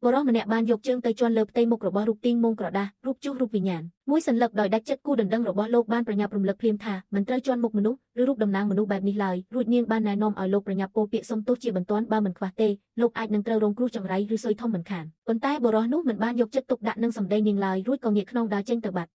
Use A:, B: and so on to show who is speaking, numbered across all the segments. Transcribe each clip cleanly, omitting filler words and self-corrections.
A: បរោះម្នាក់បានយកជើងទៅជន់លើផ្ទៃមុខរបស់រូបទីងមុងក្រដាសរូបជុះរូបវិញ្ញាណមួយសន្លឹកដោយដាច់ចិត្តគូដណ្ដឹងរបស់លោកបានប្រញាប់រំលឹកភ្លាមថាមិនត្រូវជន់មុខមនុស្សឬរូបតំណាងមនុស្សបែបនេះឡើយរួចនាងបានណែនាំឲ្យលោកប្រញាប់ពោលពាក្យសុំទោសជាបន្ទាន់បើមិនខ្វះទេលោកអាចនឹងត្រូវរងគ្រោះចង្រៃឬស៊ុយធំមិនខានប៉ុន្តែបរោះនោះមិនបានយកចិត្តទុកដាក់នឹងសម្ដីនាងឡើយរួចក៏ងាកខ្នងដើរចេញទៅបាត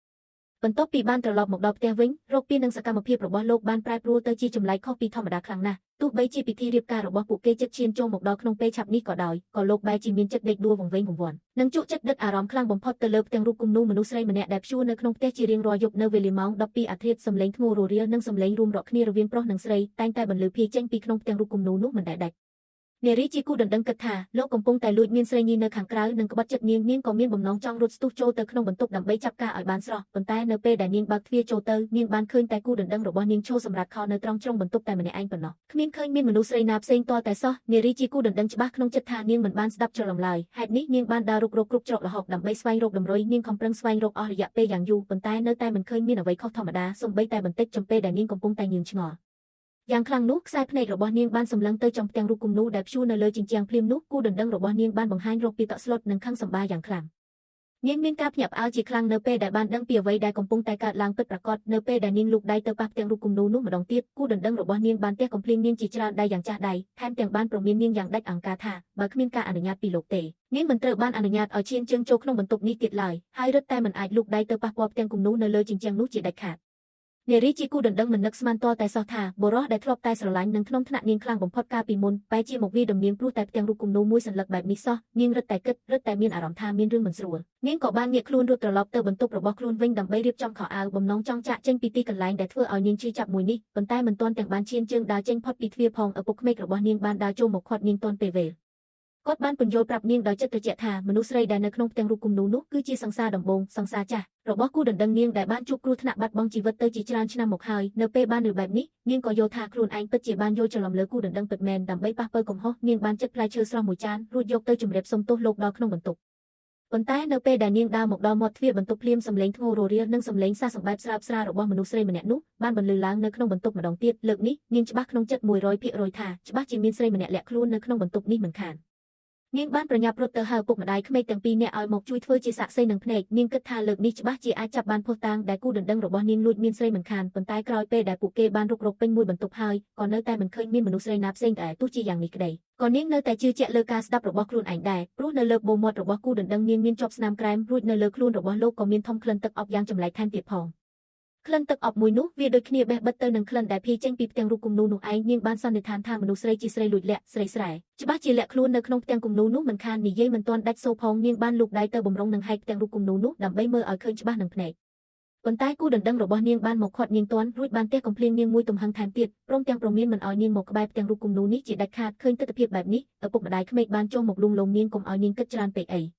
A: ់បន្ទាប់ពីបានត្រឡប់មកដល់ផ្ទះវិញរកពីនឹងសកម្មភាពរបស់លោកបានប្រែប្រួលទៅជាចម្លែកខុសពីធម្មតាខ្លាំងណាស់ទោះបីជាពិធីរៀបការរបស់ពួកគេជិតឈានចូលមកដល់ក្នុងពេលឆាប់នេះក៏ដោយក៏លោកបែរជាមានចិត្តដេកដួលវង្វេងវង្វាន់និងជក់ចិត្តដិតអារម្មណ៍ខ្លាំងបំផុតទៅលើផ្ទាំងរូបគំនូរមនុស្សស្រីម្នាក់ដែលព្យួរនៅក្នុងផ្ទះជារៀងរាល់យប់នៅវេលាម៉ោង 12 អាធ្រាត្រសម្លេងធ្ងន់ររាលនិងសម្លេងរួមរកគ្នារវាងប្រុសនិងស្រីតែងតែបន្លឺភាយចេញពីក្នុងផ្ទាំងរូបគំនូរនោះមិនដែលដាច់នារីជាគូដណ្ដឹងគិតថាលោកកំពុងតែលួចមានស្រីញីនៅខាងក្រៅនិងក្បត់ចិត្តនាងក៏មានបំណងចង់រត់ស្ទុះចូលទៅក្នុងបន្ទប់ដើម្បីចាប់ការឲ្យបានស្រស់ប៉ុន្តែនៅពេលដែលនាងបើកទ្វារចូលទៅនាងបានឃើញតែគូដណ្ដឹងរបស់នាងឈរសម្រាប់ខោនៅត្រង់ជ្រុងបន្ទប់តែម្នាក់ឯងប៉ុណ្ណោះគ្មានឃើញមានមនុស្សស្រីណាផ្សេងតតែសោះនារីជាគូដណ្ដឹងច្បាស់ក្នុងចិត្តថានាងមិនបានស្ដាប់ច្រឡំឡើយហេតុនេះនាងបានដើររុករកគ្រប់ច្រកល្ហកដើម្បីស្វែងរកដំរុយនាងខំប្រឹងស្វែងរកអស់រយៈពេលយ៉ាងយូរប៉ុន្តែនៅតែមិនឃើញមានអ្វីខុសធម្មតាសូម្បីតែបន្តិចចំពេលដែលនាងកំពុងតែញឿនឆ្ងល់យ៉ាងខ្លាំងនោះខ្សែភ្នែករបស់នាងបានសម្លឹងទៅចំផ្ទាំងរូបគំនូរដែលព្យួរនៅលើជញ្ជាំងភ្លាមនោះគូដណ្ដឹងរបស់នាងបានបង្ហាញរកពីតក់ស្លុតនិងខឹងសម្បាយ៉ាងខ្លាំងនាងមានការភ្ញាក់ផ្អើលជាខ្លាំងនៅពេលដែលបានដឹងពីអ្វីដែលកំពុងតែកើតឡើងពិតប្រាកដនៅពេលដែលនាងលូកដៃទៅប៉ះផ្ទាំងរូបគំនូរនោះម្ដងទៀតគូដណ្ដឹងរបស់នាងបានទះកំភ្លៀងនាងជាច្រើនដៃយ៉ាងចាស់ដៃថែមទាំងបានប្រមាននាងយ៉ាងដាច់អង្ការថាបើគ្មានការអនុញ្ញាតពីលោកទេនាងមិនត្រូវបានអនុញ្ញាតឲ្យឈានជើងចូលក្នុងបន្ទប់នេះទៀតឡើយហើយរឹតតែមិនអាចលូកដៃទៅប៉ះពាល់ផ្ទាំងគំនូរនៅលើជញ្ជាំងនោះជាដាច់ខាតនារីជាគូដណ្ដឹងមិននឹកស្មានតតែសោះថាបុរសដែលធ្លាប់តែស្រឡាញ់នឹងក្នុងថ្នាក់នាងខ្លាំងបំផុតកាលពីមុនបែរជាមកវាដំនាងព្រោះតែផ្ទាំងរូបគំនូរមួយសន្លឹកបែបនេះសោះនាងរឹតតែគិតរឹតតែមានអារម្មណ៍ថាមានរឿងមិនស្រួលនាងក៏បានងាកខ្លួនរត់ត្រឡប់ទៅបន្ទប់របស់ខ្លួនវិញដើម្បីរៀបចំខោអាវបំណងចង់ចាក់ចេញពីទីកន្លែងដែលធ្វើឲ្យនាងឈឺចាប់មួយនេះប៉ុន្តែមិនទាន់ទាំងបានឈានជើងដើរចេញផុតពីទ្វារផងឪពុកក្មេករបស់នាងបានដើរចូលមកខាត់នាងទាន់ពេលវេលគាត់បានពន្យល់ប្រាប់នាងដោយចិត្តត្រជាក់ថាមនុស្សស្រីដែលនៅក្នុងផ្ទាំងរូបគំនូរនោះគឺជាសង្សារដំបងសង្សារចាស់របស់គូដណ្ដឹងនាងដែលបានជួបគ្រោះថ្នាក់បាត់បង់ជីវិតទៅជាច្រើនឆ្នាំមកហើយនៅពេលបានឮបែបនេះនាងក៏យល់ថាខ្លួនឯងពិតជាបានយល់ច្រឡំលើគូដណ្ដឹងពិតមែនដើម្បីប៉ះប៉ូវកំហុសនាងបានចិត្តផ្លែឈើស្រស់មួយចានរួចយកទៅជម្រាបសុំទោសលោកដល់ក្នុងបន្ទប់ប៉ុន្តែនៅពេលដែលនាងដើរមកដល់មាត់ទ្វារបន្ទប់ភ្លាមសម្លេងធ្ងន់ររាលនិងសម្លេងសះសម្បែបស្រើបស្រាលរបស់មនុស្សស្រីម្នាក់នោះបានបន្លឺឡើងនៅក្នុងបន្ទប់ម្ដងទៀតលើកនេះនាងច្បាស់ក្នុងចិត្ត 100% ថាច្បាស់ជាមានស្រីម្នាក់លាក់ខ្លួននៅក្នុងបន្ទប់នេះមិនខាននាងបានប្រញាប់រត់ទៅហៅពុកម្ដាយក្មេកទាំងពីរនាក់ឲ្យមកជួយធ្វើជាសាក្សីនឹងភ្នែកនាងគិតថាលើកនេះច្បាស់ជាអាចចាប់បានភស្តុតាងដែលគូដណ្ដឹងរបស់នាងលួចមានស្រីមិនខានប៉ុន្តែក្រោយពេលដែលពួកគេបានរុករកពេញមួយបន្ទប់ហើយក៏នៅតែមិនឃើញមានមនុស្សស្រីណាផ្សេងដែរទោះជាយ៉ាងនេះក្ដីក៏នាងនៅតែជឿជាក់លើការស្ដាប់របស់ខ្លួនឯងដែរព្រោះនៅលើបូមាត់របស់គូដណ្ដឹងនាងមានជាប់ស្នាមក្រែមរួចនៅលើខ្លួនរបស់លោកក៏មានធំក្លិនទឹកអប់យ៉ាងចម្លែកថែមទៀតផងក្លិនទឹកអប់មួយនោះវាដូចគ្នាបេះបិទទៅនឹងក្លិនដែលភាយចេញពីផ្ទាំងរូបគំនូរនោះឯងនាងបានសន្និដ្ឋានថាមនុស្សស្រីជាស្រីលួចលាក់ស្រីស្រែច្បាស់ជាលាក់ខ្លួននៅក្នុងផ្ទាំងគំនូរនោះមិនខាននិយាយមិនទាន់ដាច់សូរផងនាងបានលូកដៃទៅបំរុងនឹងហែកផ្ទាំងរូបគំនូរនោះដើម្បីមើលឲ្យឃើញច្បាស់នឹងភ្នែកប៉ុន្តែគូដណ្ដឹងរបស់នាងបានមកខាត់នាងទាន់រួចបានទះកំភ្លៀងនាងមួយទំហឹងថែមទៀតព្រមទាំងប្រមានមិនឲ្យនាងមកក្បែរផ្ទាំងរូបគំនូរនេះជាដាច់ខាតឃើញទស្សនវិជ្ជាបែបនេះឪពុកម្ដាយក្មេកបានចុះមកលួងលោមនាងកុំឲ្យនាងគិតច្រើនពេកអី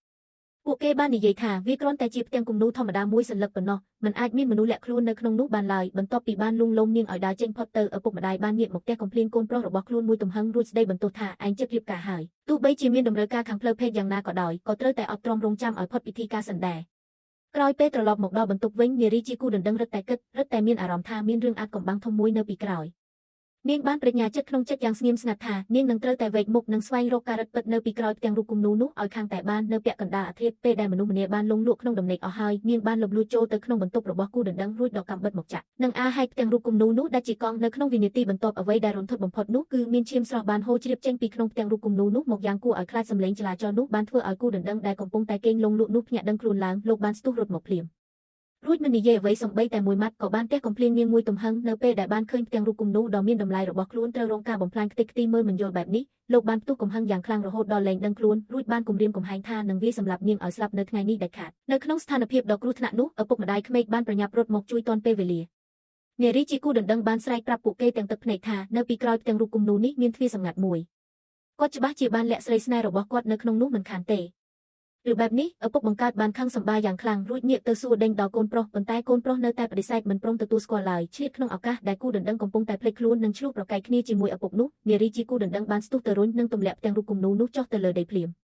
A: ពួកគេបាននិយាយថាវាគ្រាន់តែជាផ្ទាំងគំនូរធម្មតាមួយសន្លឹកប៉ុណ្ណោះមិនអាចមានមនុស្សលាក់ខ្លួននៅក្នុងនោះបានឡើយបន្ទាប់ពីបានលួងលោមនាងឲ្យដើរចេញផុតទៅឪពុកម្ដាយបានងាកមកទះកំភ្លៀងកូនប្រុសរបស់ខ្លួនមួយទំហឹងរួចស្ដីបន្ទោសថាឯងចិត្តរៀបការហើយទោះបីជាមានតម្រូវការខាងផ្លូវភេទយ៉ាងណាក៏ដោយក៏ត្រូវតែអត់ទ្រាំរង់ចាំឲ្យផុតពិធីការសិនដែរក្រោយពេលត្រឡប់មកដល់បន្ទប់វិញនារីជាគូដណ្ដឹងរឹតតែគិតរឹតតែមានអារម្មណ៍ថាមានរឿងអាថ៌កំបាំងធំមួយនៅពីក្រោយនាងបានប្រញ្ញាចិត្តក្នុងចិត្តយ៉ាងស្ងៀមស្ងាត់ថានាងនឹងត្រូវតែវេកមុខនិងស្វែងរកការរឹតពិតនៅពីក្រោយផ្ទាំងរូបគំនូរនោះឲ្យខាងតែបាននៅពាក់កណ្ដាលអាធ្រាត្រពេលដែលមនុស្សម្នាបានលងលក់ក្នុងដំណេកអស់ហើយនាងបានលបលួចចូលទៅក្នុងបន្ទប់របស់គូដណ្ដឹងរួចដកកាំបិតមកចាក់និងអាហែកផ្ទាំងរូបគំនូរនោះដែលជាកង់នៅក្នុងវិនាទីបន្ទាប់អ្វីដែលរន្ធត់បំផុតនោះគឺមានឈាមស្រស់បានហូរជ្រាបចេញពីក្នុងផ្ទាំងរូបគំនូរនោះមកយ៉ាងគួរឲ្យខ្លាចសម្លេងចលាចលនោះបានធ្វើឲ្យគូដណ្ដឹងដែលកំពុងតែគេងលងលក់នោះភ្ញាក់ដឹងខ្លួនឡើងលោកបានស្ទុះរត់មកភ្លាមរួចមិននិយាយអ្វីសំបីតែមួយម៉ាត់ក៏បានទះកំភ្លៀងនាងមួយទំហឹងនៅពេលដែលបានឃើញផ្ទាំងរូបគំនូរដ៏មានតម្លៃរបស់ខ្លួនត្រូវរងការបំផ្លាញខ្ទេចខ្ទីមើលមិនយល់បែបនេះលោកបានផ្ទុះកំហឹងយ៉ាងខ្លាំងរហូតដល់លែងដឹងខ្លួនរួចបានគំរាមកំហែងថានឹងវាយសម្លាប់នាងឲ្យស្លាប់នៅថ្ងៃនេះដាច់ខាតនៅក្នុងស្ថានភាពដ៏គ្រោះថ្នាក់នោះឪពុកម្ដាយក្មេកបានប្រញាប់រត់មកជួយទាន់ពេលវេលានារីជាគូដណ្ដឹងបានស្រែកប្រាប់ពួកគេទាំងទឹកភ្នែកថានៅពីក្រោយផ្ទាំងរូបគំនូរនេះមានទ្វារសម្ងាត់មួយគាត់ច្បាស់ជាបានលាក់ស្រីស្នេហ៍របស់គាត់នៅក្នុងនោះមិនខានទេឬបែបនេះឪពុកបង្កើតបានខឹងសម្បាយ៉ាងខ្លាំងរួចងាកទៅសួរដេញដល់កូនប្រុសប៉ុន្តែកូនប្រុសនៅតែបដិសេធមិនព្រមទទួលស្គាល់ឡើយឆ្លៀតក្នុងឱកាសដែលគូដណ្ដឹងកំពុងតែភ្លេចខ្លួននិងឆ្លោះប្រកែកគ្នាជាមួយឪពុកនោះនារីជាគូដណ្ដឹងបានស្ទុះទៅរុញនិងទម្លាក់ផ្ទាំងរូបគំនូរនោះចុះទៅលើដីភ្លាម